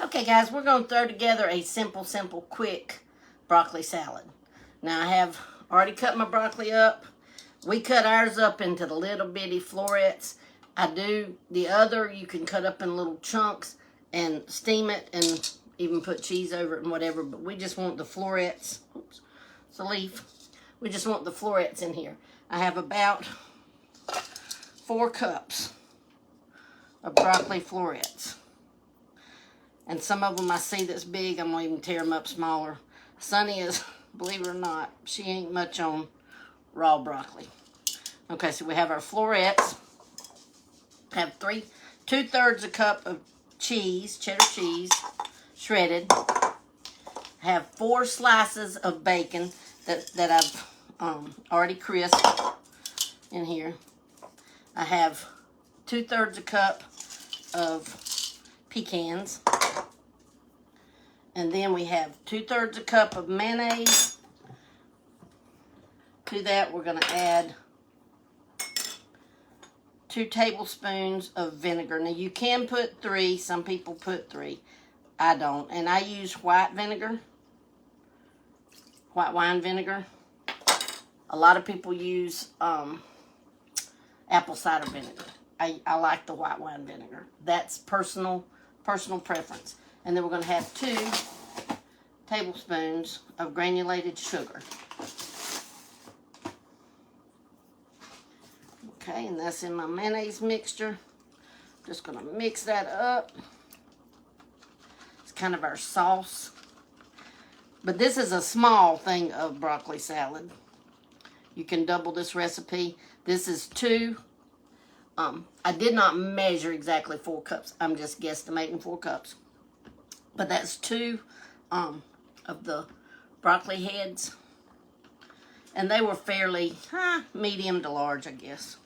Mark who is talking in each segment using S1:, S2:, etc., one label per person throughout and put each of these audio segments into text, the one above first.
S1: Okay, guys, we're going to throw together a simple, quick broccoli salad. Now, I have already cut my broccoli up. We cut ours up into the little bitty florets. I do the other, you can cut up in little chunks and steam it and even put cheese over it and whatever, but we just want the florets. Oops, it's a leaf. We just want the florets in here. I have about 4 cups of broccoli florets. And some of them I see that's big, I'm going to even tear them up smaller. Sunny is, believe it or not, she ain't much on raw broccoli. Okay, so we have our florets. Have 2/3 a cup of cheese, cheddar cheese, shredded. Have 4 slices of bacon that I've already crisped in here. I have 2/3 a cup of pecans. And then we have 2/3 a cup of mayonnaise. To that, we're going to add 2 tablespoons of vinegar. Now, you can put 3. Some people put 3. I don't. And I use white vinegar. White wine vinegar. A lot of people use apple cider vinegar. I like the white wine vinegar. That's personal preference. And then we're going to have 2 tablespoons of granulated sugar. Okay, and that's in my mayonnaise mixture. Just going to mix that up. It's kind of our sauce. But this is a small thing of broccoli salad. You can double this recipe. This is 2. I did not measure exactly 4 cups. I'm just guesstimating 4 cups. But that's 2 of the broccoli heads. And they were fairly medium to large, I guess.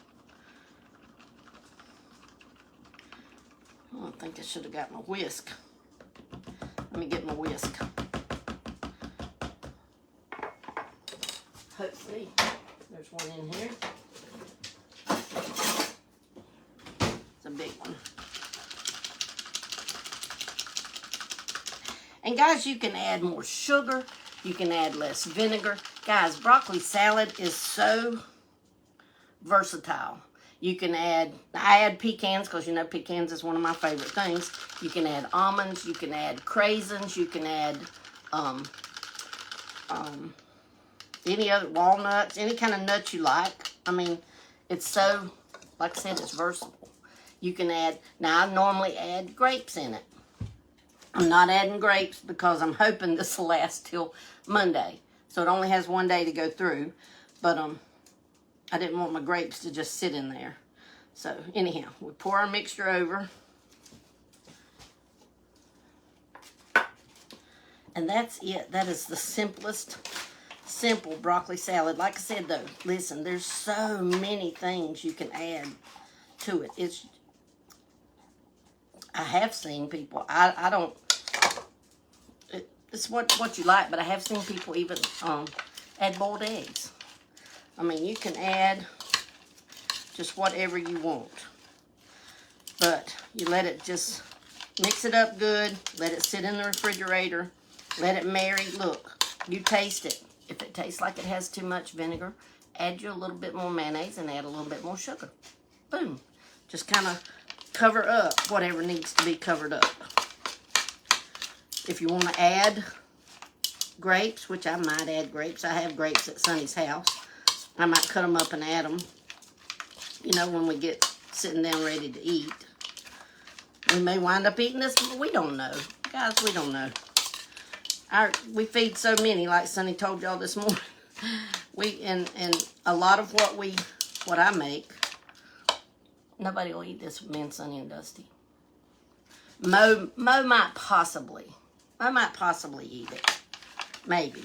S1: Oh, I think I should have got my whisk. Let me get my whisk. Hopefully, there's one in here. It's a big one. And guys, you can add more sugar. You can add less vinegar. Guys, broccoli salad is so versatile. You can add, I add pecans because you know pecans is one of my favorite things. You can add almonds. You can add craisins. You can add any other walnuts, any kind of nut you like. I mean, it's so, like I said, it's versatile. You can add, now I normally add grapes in it. I'm not adding grapes because I'm hoping this will last till Monday. So it only has 1 day to go through. But I didn't want my grapes to just sit in there. So anyhow, we pour our mixture over. And that's it. That is the simple broccoli salad. Like I said though, listen, there's so many things you can add to it. I have seen people, I don't, it's what you like, but I have seen people even add boiled eggs. I mean, you can add just whatever you want. But you let it just mix it up good. Let it sit in the refrigerator. Let it marry. Look, you taste it. If it tastes like it has too much vinegar, add you a little bit more mayonnaise and add a little bit more sugar. Boom. Just kind of cover up whatever needs to be covered up. If you want to add grapes, which I might add grapes. I have grapes at Sunny's house. I might cut them up and add them, you know, when we get sitting down ready to eat. We may wind up eating this, but we don't know. Guys, we don't know. We feed so many, like Sunny told y'all this morning. And a lot of what I make, nobody will eat this with me and Sunny and Dusty. Mo might possibly eat it. Maybe.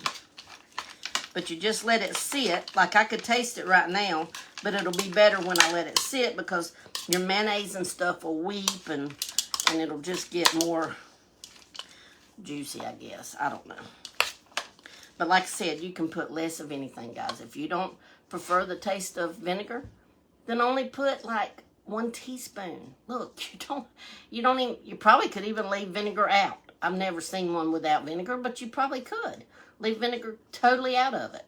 S1: But you just let it sit. Like I could taste it right now, but it'll be better when I let it sit because your mayonnaise and stuff will weep and it'll just get more juicy, I guess. I don't know. But like I said, you can put less of anything, guys. If you don't prefer the taste of vinegar, then only put like 1 teaspoon. Look, you probably could even leave vinegar out. I've never seen one without vinegar, but you probably could. Leave vinegar totally out of it.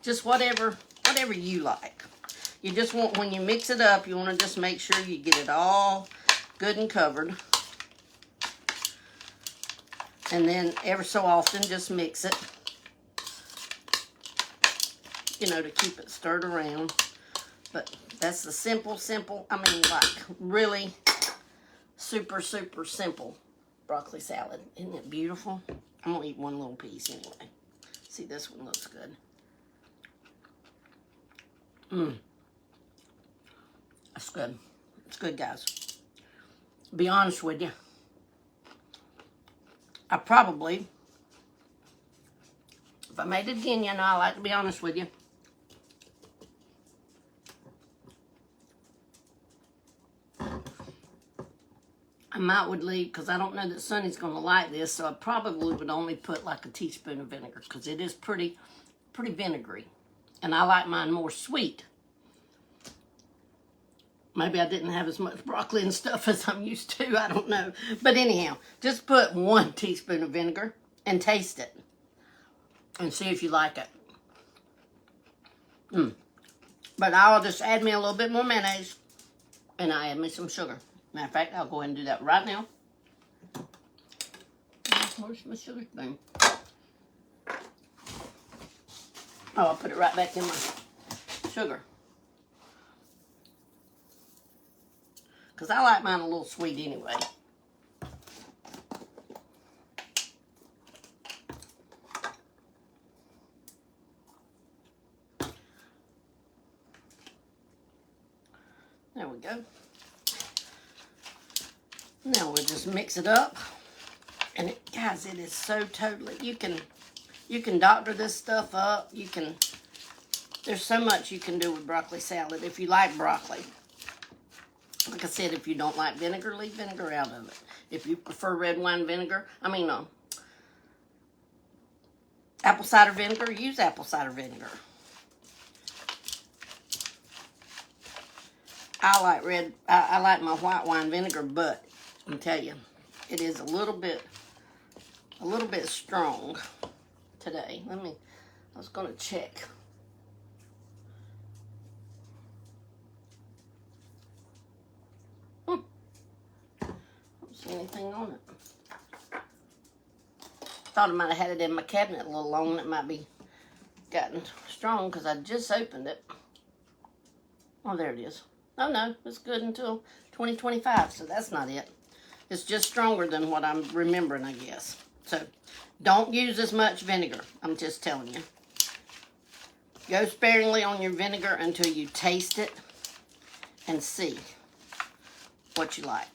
S1: Just whatever you like. You just want, when you mix it up, you want to just make sure you get it all good and covered. And then ever so often, just mix it, you know, to keep it stirred around. But that's the simple, I mean, like, really super, super simple broccoli salad. Isn't it beautiful? I'm going to eat one little piece anyway. See, this one looks good. That's good. It's good, guys. Be honest with you. I probably, if I made it again, you know, I like to be honest with you. I might would leave, because I don't know that Sonny's going to like this, so I probably would only put like a teaspoon of vinegar, because it is pretty vinegary. And I like mine more sweet. Maybe I didn't have as much broccoli and stuff as I'm used to. I don't know. But anyhow, just put 1 teaspoon of vinegar and taste it. And see if you like it. But I'll just add me a little bit more mayonnaise. And I add me some sugar. Matter of fact, I'll go ahead and do that right now. Where's my sugar spoon? Oh, I'll put it right back in my sugar. Because I like mine a little sweet anyway. There we go. Now we'll just mix it up. And it, guys, it is so totally, you can doctor this stuff up. There's so much you can do with broccoli salad if you like broccoli. Like I said, if you don't like vinegar, leave vinegar out of it. If you prefer red wine vinegar, apple cider vinegar, use apple cider vinegar. I like my white wine vinegar, but I'll tell you, it is a little bit strong today. I was going to check. See anything on it. Thought I might have had it in my cabinet a little long. It might be gotten strong because I just opened it. Oh, there it is. Oh no, it's good until 2025, so that's not it. It's just stronger than what I'm remembering, I guess. So don't use as much vinegar. I'm just telling you. Go sparingly on your vinegar until you taste it and see what you like.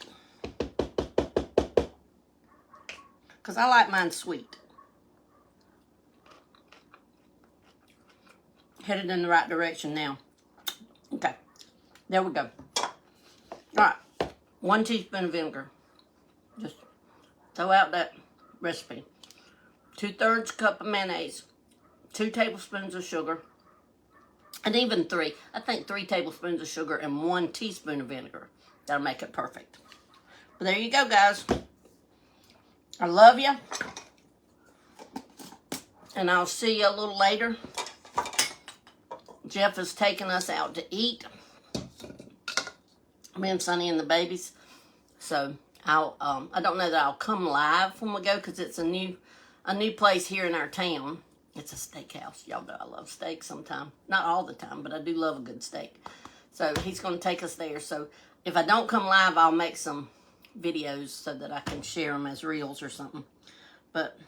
S1: Because I like mine sweet. Headed in the right direction now. Okay. There we go. Alright. 1 teaspoon of vinegar. Just throw out that recipe. 2/3 cup of mayonnaise. 2 tablespoons of sugar. And even 3. I think 3 tablespoons of sugar and 1 teaspoon of vinegar. That'll make it perfect. But there you go, guys. I love you. And I'll see you a little later. Jeff is taking us out to eat. Me and Sonny and the babies. So I don't know that I'll come live when we go because it's a new place here in our town. It's a steakhouse. Y'all know I love steak sometimes. Not all the time, but I do love a good steak. So he's going to take us there. So if I don't come live, I'll make some videos so that I can share them as reels or something. But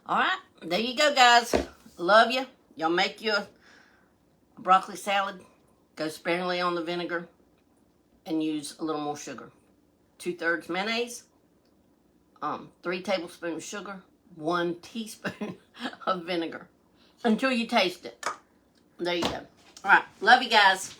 S1: all right, there you go, guys. Love you. Y'all make you a broccoli salad. Go sparingly on the vinegar and use a little more sugar. 2/3 mayonnaise, 3 tablespoons of sugar, 1 teaspoon of vinegar until you taste it. There you go. All right, love you guys.